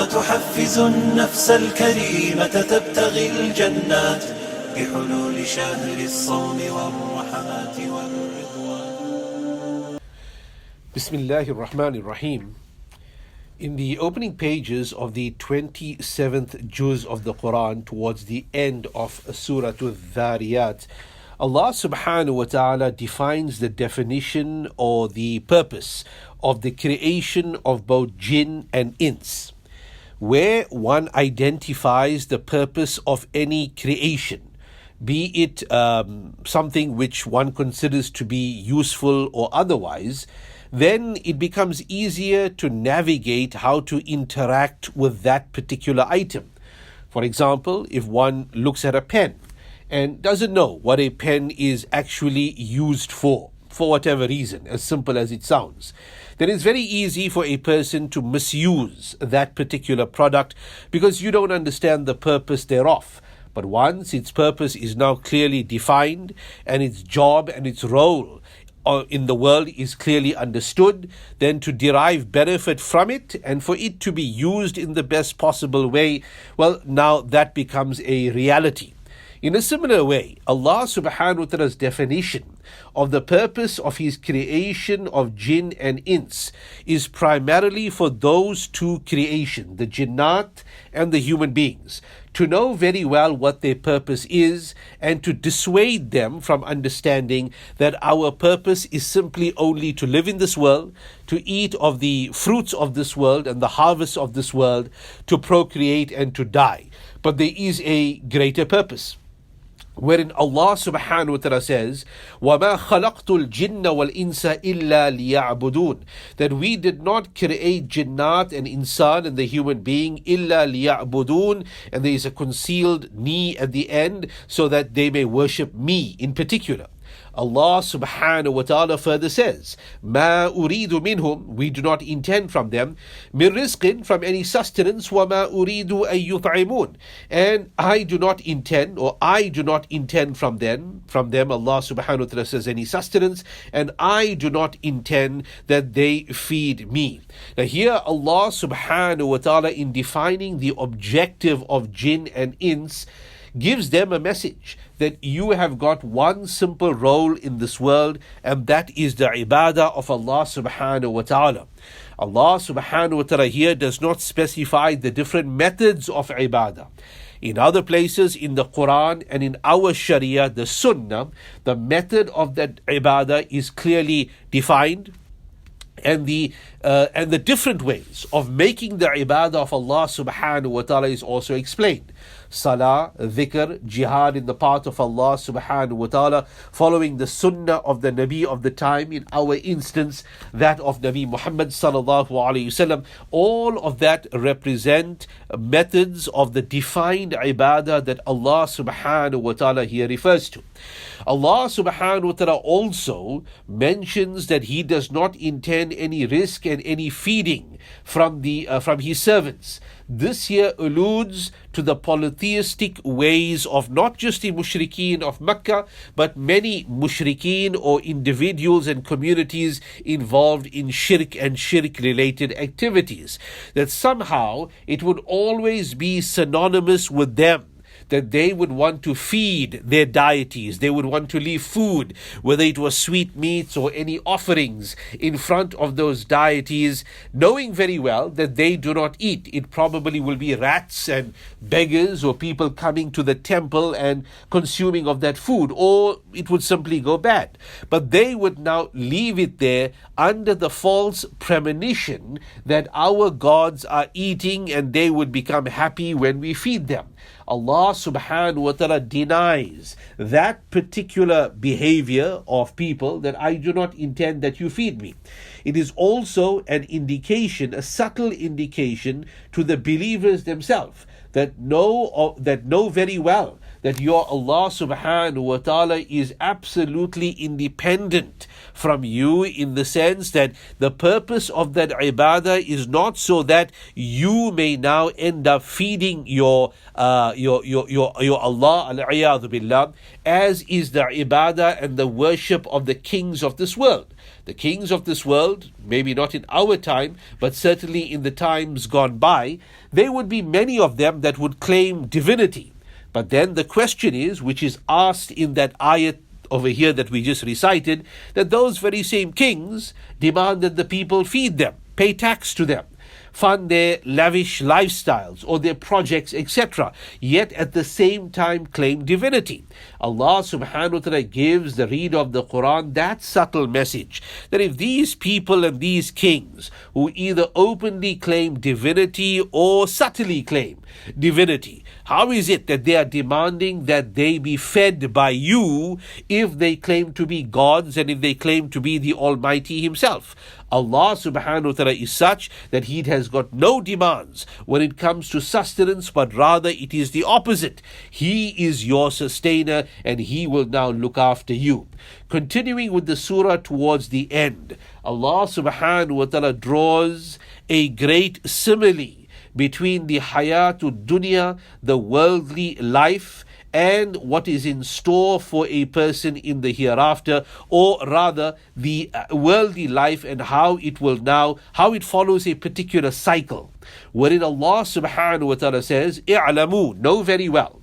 تحفز النفس الكريمة تبتغي الجنات بحلول شهر الصوم والرحمات والرضوان. Bismillahir Rahmanir Rahim. In the opening pages of the 27th juz of the Quran, towards the end of Surah Al-Dhariyat, Allah subhanahu wa ta'ala defines the definition or the purpose of the creation of both jinn and ins. Where one identifies the purpose of any creation, be it something which one considers to be useful or otherwise, then it becomes easier to navigate how to interact with that particular item. For example, if one looks at a pen and doesn't know what a pen is actually used for whatever reason, as simple as it sounds, then it's very easy for a person to misuse that particular product because you don't understand the purpose thereof. But once its purpose is now clearly defined and its job and its role in the world is clearly understood, then to derive benefit from it and for it to be used in the best possible way, well, now that becomes a reality. In a similar way, Allah subhanahu wa ta'ala's definition of the purpose of His creation of jinn and ins is primarily for those two creations, the jinnat and the human beings, to know very well what their purpose is and to dissuade them from understanding that our purpose is simply only to live in this world, to eat of the fruits of this world and the harvests of this world, to procreate and to die. But there is a greater purpose, wherein Allah subhanahu wa ta'ala says, وَمَا خَلَقْتُ الْجِنَّ وَالْإِنسَ إِلَّا لِيَعْبُدُونَ, that we did not create jinnat and insan and the human being إِلَّا لِيَعْبُدُونَ, and there is a concealed ni at the end, so that they may worship me in particular. Allah subhanahu wa ta'ala further says, مَا أُرِيدُ مِنْهُمْ, we do not intend from them, مِنْ رِزْقٍ, from any sustenance, وَمَا أُرِيدُ أَن يُطْعِمُونَ, and I do not intend from them, Allah subhanahu wa ta'ala says, any sustenance, and I do not intend that they feed me. Now here Allah subhanahu wa ta'ala, in defining the objective of jinn and ins, gives them a message that you have got one simple role in this world, and that is the ibadah of Allah subhanahu wa ta'ala. Allah subhanahu wa ta'ala here does not specify the different methods of ibadah. In other places in the Quran and in our Sharia, the Sunnah, the method of that ibadah is clearly defined, and the different ways of making the ibadah of Allah subhanahu wa ta'ala is also explained. Salah, dhikr, jihad in the path of Allah subhanahu wa ta'ala, following the sunnah of the Nabi of the time, in our instance that of Nabi Muhammad sallallahu alayhi wasallam. All of that represent methods of the defined ibadah that Allah subhanahu wa ta'ala here refers to. Allah subhanahu wa ta'ala also mentions that He does not intend any risk and any feeding from His servants. This here alludes to the polytheistic ways of not just the mushrikeen of Mecca, but many mushrikeen or individuals and communities involved in shirk and shirk related activities. That somehow it would always be synonymous with them, that they would want to feed their deities, they would want to leave food, whether it was sweet meats or any offerings, in front of those deities, knowing very well that they do not eat. It probably will be rats and beggars or people coming to the temple and consuming of that food, or it would simply go bad. But they would now leave it there under the false premonition that our gods are eating and they would become happy when we feed them. Allah subhanahu wa ta'ala denies that particular behavior of people, that I do not intend that you feed me. It is also an indication, a subtle indication to the believers themselves, that know very well that your Allah subhanahu wa ta'ala is absolutely independent from you, in the sense that the purpose of that ibadah is not so that you may now end up feeding your Allah, al-iyadhu billah, as is the ibadah and the worship of the kings of this world. The kings of this world, maybe not in our time, but certainly in the times gone by, there would be many of them that would claim divinity. But then the question is, which is asked in that ayat over here that we just recited, that those very same kings demand that the people feed them, pay tax to them, fund their lavish lifestyles or their projects, etc., yet at the same time claim divinity. Allah subhanahu wa ta'ala gives the reader of the Quran that subtle message, that if these people and these kings who either openly claim divinity or subtly claim divinity, how is it that they are demanding that they be fed by you if they claim to be gods and if they claim to be the Almighty Himself? Allah subhanahu wa ta'ala is such that He has got no demands when it comes to sustenance, but rather it is the opposite. He is your sustainer and He will now look after you. Continuing with the surah towards the end, Allah subhanahu wa ta'ala draws a great simile between the hayatul dunya, the worldly life, and what is in store for a person in the hereafter, or rather the worldly life and how it follows a particular cycle, wherein Allah subhanahu wa ta'ala says, i'lamu, know very well,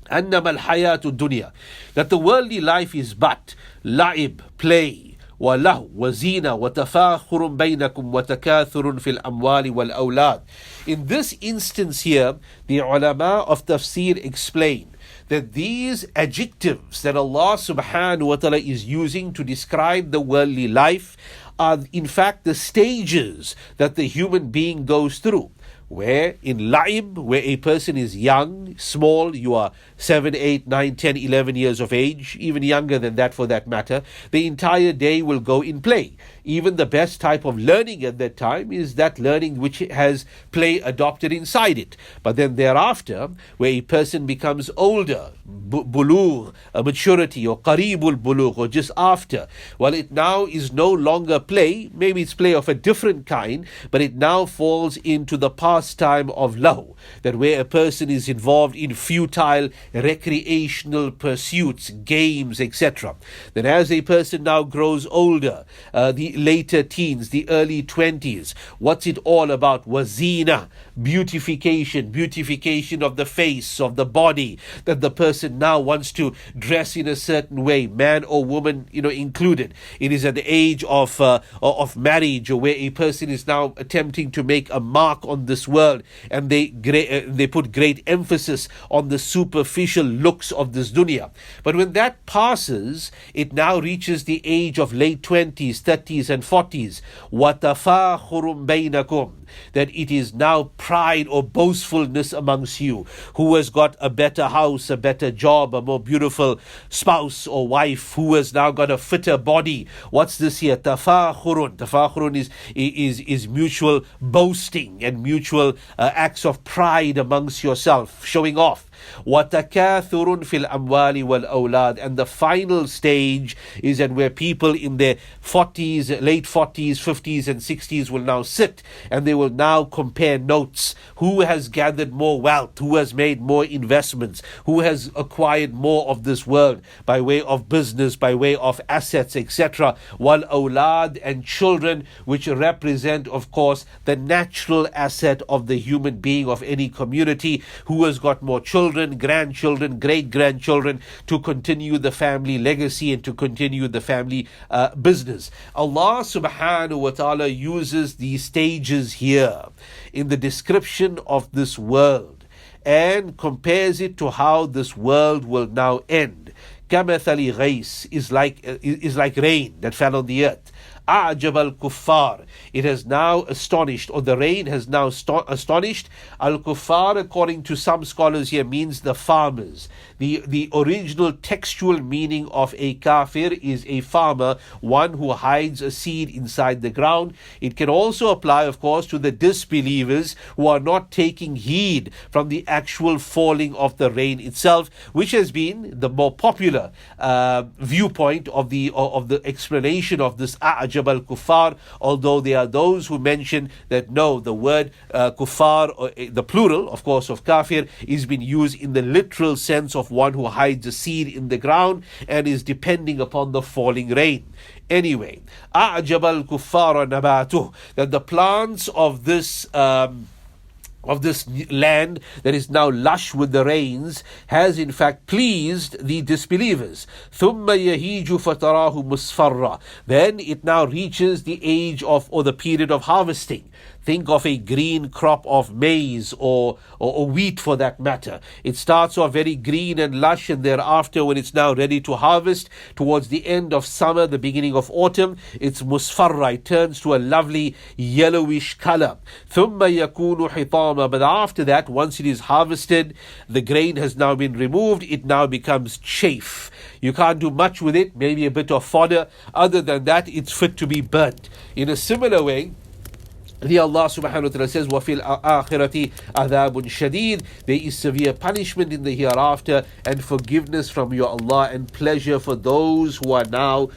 annama al-hayatul dunya, that the worldly life is but la'ib, play, وَلَهْوٌ وَزِينَةٌ وَتَفَاخُرٌ بَيْنَكُمْ وَتَكَاثُرٌ فِي الْأَمْوَالِ وَالْأَوْلَادِ. In this instance here, the ulama of tafsir explain that these adjectives that Allah subhanahu wa ta'ala is using to describe the worldly life are in fact the stages that the human being goes through. Where in la'ib, where a person is young, small, you are 7, 8, 9, 10, 11 years of age, even younger than that for that matter, the entire day will go in play. Even the best type of learning at that time is that learning which has play adopted inside it. But then thereafter, where a person becomes older, bulugh, a maturity, or qareebul bulugh, or just after, well, it now is no longer play, maybe it's play of a different kind, but it now falls into the pastime of lahu, that where a person is involved in futile recreational pursuits, games, etc. Then as a person now grows older, the later teens, the early 20s, what's it all about? Wazina, beautification of the face, of the body, that the person now wants to dress in a certain way, man or woman, included. It is at the age of marriage, or where a person is now attempting to make a mark on this world, and they put great emphasis on the superficial looks of this dunya. But when that passes, it now reaches the age of late 20s, 30s and 40s. وَتَفَاخُرٌ بَيْنَكُمْ, that it is now pride or boastfulness amongst you. Who has got a better house, a better job, a more beautiful spouse or wife, who has now got a fitter body. What's this here? Tafakhurun. Tafakhurun is mutual boasting and mutual acts of pride amongst yourself, showing off. وَتَكَاثُرٌ فِي الْأَمْوَالِ وَالْأَوْلَادِ. And the final stage is that where people in their 40s, late 40s, 50s and 60s will now sit and they will now compare notes. Who has gathered more wealth? Who has made more investments? Who has acquired more of this world by way of business, by way of assets, etc. وَالْأَوْلَادِ, and children, which represent, of course, the natural asset of the human being of any community. Who has got more children, grandchildren, great-grandchildren, to continue the family legacy and to continue the family business. Allah subhanahu wa ta'ala uses these stages here in the description of this world and compares it to how this world will now end. كَمَثَلِ غَيْثٍ is like rain that fell on the earth. أعجب الكفار, it has now astonished, or the rain has now astonished. Al-Kuffar, according to some scholars here, means the farmers. The original textual meaning of a kafir is a farmer, one who hides a seed inside the ground. It can also apply, of course, to the disbelievers who are not taking heed from the actual falling of the rain itself, which has been the more popular viewpoint of the explanation of this a'jab أعجب الكفار, although there are those who mention that no, the word kuffar, or the plural of course of kafir, is being used in the literal sense of one who hides a seed in the ground and is depending upon the falling rain. Anyway, أعجب الكفار نباته, that the plants of this land that is now lush with the rains has in fact pleased the disbelievers. ثُمَّ يَهِيجُ فَتَرَاهُ مُصْفَرًّا, then it now reaches the age of, or the period of harvesting. Think of a green crop of maize or wheat for that matter. It starts off very green and lush, and thereafter when it's now ready to harvest, towards the end of summer, the beginning of autumn, it's musfarra, it turns to a lovely yellowish color. ثُمَّ يَكُونُ حِطَامًا, but after that, once it is harvested, the grain has now been removed, it now becomes chaff. You can't do much with it, maybe a bit of fodder. Other than that, it's fit to be burnt. In a similar way, the Allah subhanahu wa ta'ala says, وَفِي الْآخِرَةِ عَذَابٌ شَدِيدٌ, there is severe punishment in the hereafter and forgiveness from your Allah and pleasure for those who are now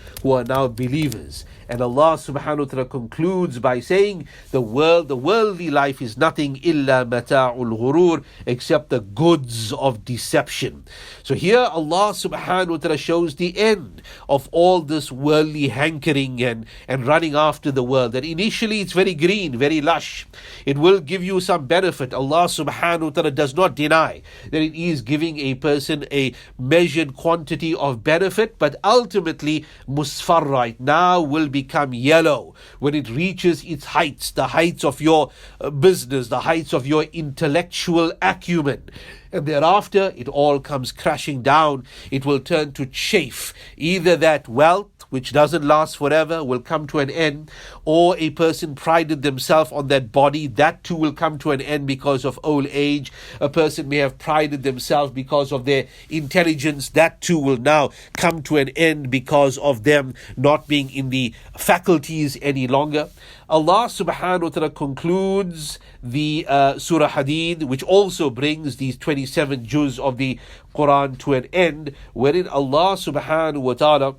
believers. And Allah subhanahu wa ta'ala concludes by saying, the worldly life is nothing illa mata'ul ghurur, except the goods of deception. So here Allah subhanahu wa ta'ala shows the end of all this worldly hankering and running after the world. That initially it's very green, very lush. It will give you some benefit. Allah subhanahu wa ta'ala does not deny that it is giving a person a measured quantity of benefit, but ultimately musfarra, it now will become yellow when it reaches its heights, the heights of your business, the heights of your intellectual acumen. And thereafter it all comes crashing down. It will turn to chaff. Either that wealth, which doesn't last forever, will come to an end, or a person prided themselves on that body, that too will come to an end because of old age. A person may have prided themselves because of their intelligence, that too will now come to an end because of them not being in the faculties any longer. Allah subhanahu wa ta'ala concludes the Surah Hadid, which also brings these 27 juz of the Quran to an end, wherein Allah subhanahu wa ta'ala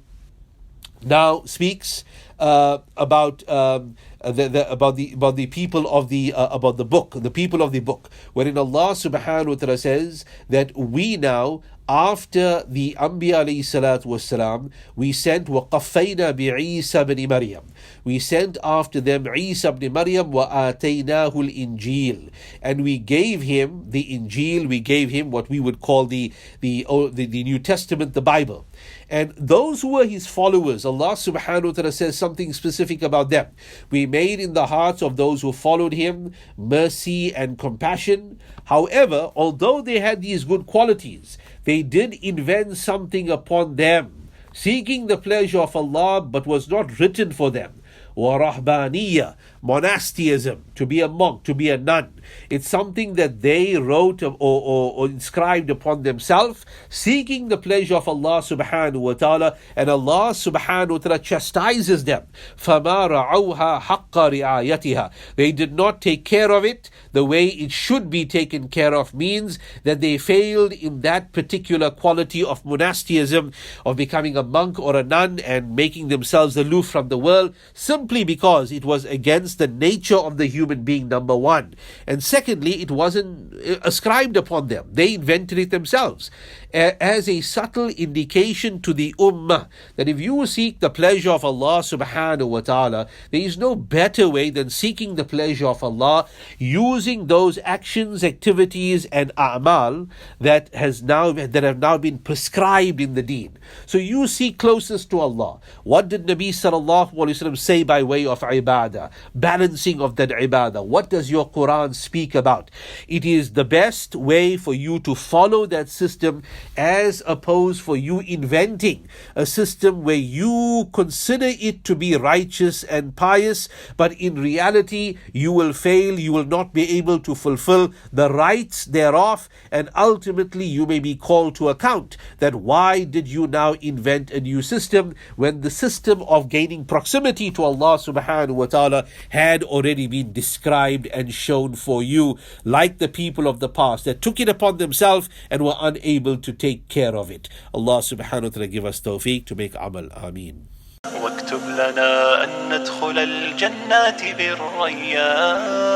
now speaks about the people of the about the book, the people of the book, wherein Allah subhanahu wa ta'ala says that we now, after the Anbiya alayhi salatu wassalam, we sent وَقَفَّيْنَا بِعِيسَى بْنِ مَرْيَمْ, we sent after them Isa ibn Maryam, وَآتَيْنَاهُ الْإِنْجِيلِ, and we gave him the Injil, we gave him what we would call the New Testament, the Bible. And those who were his followers, Allah subhanahu wa ta'ala says something specific about them. We made in the hearts of those who followed him mercy and compassion. However, although they had these good qualities, they did invent something upon them, seeking the pleasure of Allah, but was not written for them. وَرَهْبَانِيَّةٌ, monasticism, to be a monk, to be a nun. It's something that they wrote or inscribed upon themselves, seeking the pleasure of Allah subhanahu wa ta'ala, and Allah subhanahu wa ta'ala chastises them. فَمَا رَعَوْهَا حَقَّ رِعَايَتِهَا, they did not take care of it the way it should be taken care of, means that they failed in that particular quality of monasticism, of becoming a monk or a nun and making themselves aloof from the world, simply because it was against the nature of the human being, number one. And secondly, it wasn't ascribed upon them. They invented it themselves, as a subtle indication to the ummah that if you seek the pleasure of Allah subhanahu wa ta'ala, there is no better way than seeking the pleasure of Allah using those actions, activities and a'mal that have now been prescribed in the Deen. So you seek closest to Allah. What did Nabi sallallahu alaihi wasallam say by way of ibadah, balancing of that ibadah? What does your Quran speak about? It is the best way for you to follow that system, as opposed for you inventing a system where you consider it to be righteous and pious, but in reality you will fail, you will not be able to fulfill the rights thereof, and ultimately you may be called to account that why did you now invent a new system when the system of gaining proximity to Allah subhanahu wa ta'ala had already been described and shown for you, like the people of the past that took it upon themselves and were unable to take care of it. Allah subhanahu wa ta'ala give us tawfiq to make amal. Ameen. واكتب لنا أن ندخل الجنات بالريان.